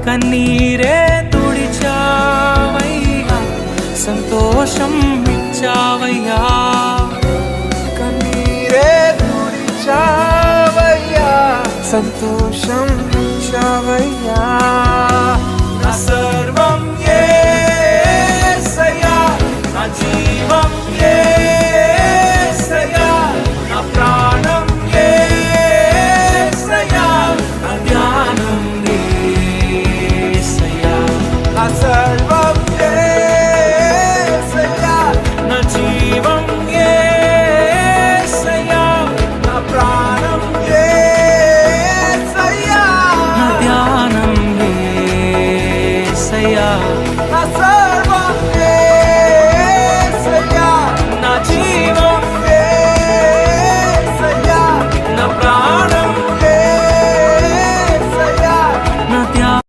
కన్నీరే తుడిచావయ్యా, సంతోషం ఇచ్చావయ్యా. కన్నీరే తుడిచావయ్యా, సంతోషం ఇచ్చావయ్యా. నా సర్వం యేసయ్యా, నా జీవం యేసయ్యా, నా ప్రాణం యేసయ్యా, నా ధ్యానం యేసయ్యా. నా సర్వం యేసయ్యా, నా జీవం యేసయ్యా, నా ప్రాణం యేసయ్యా, నా ధ్యానం యేసయ్యా. నా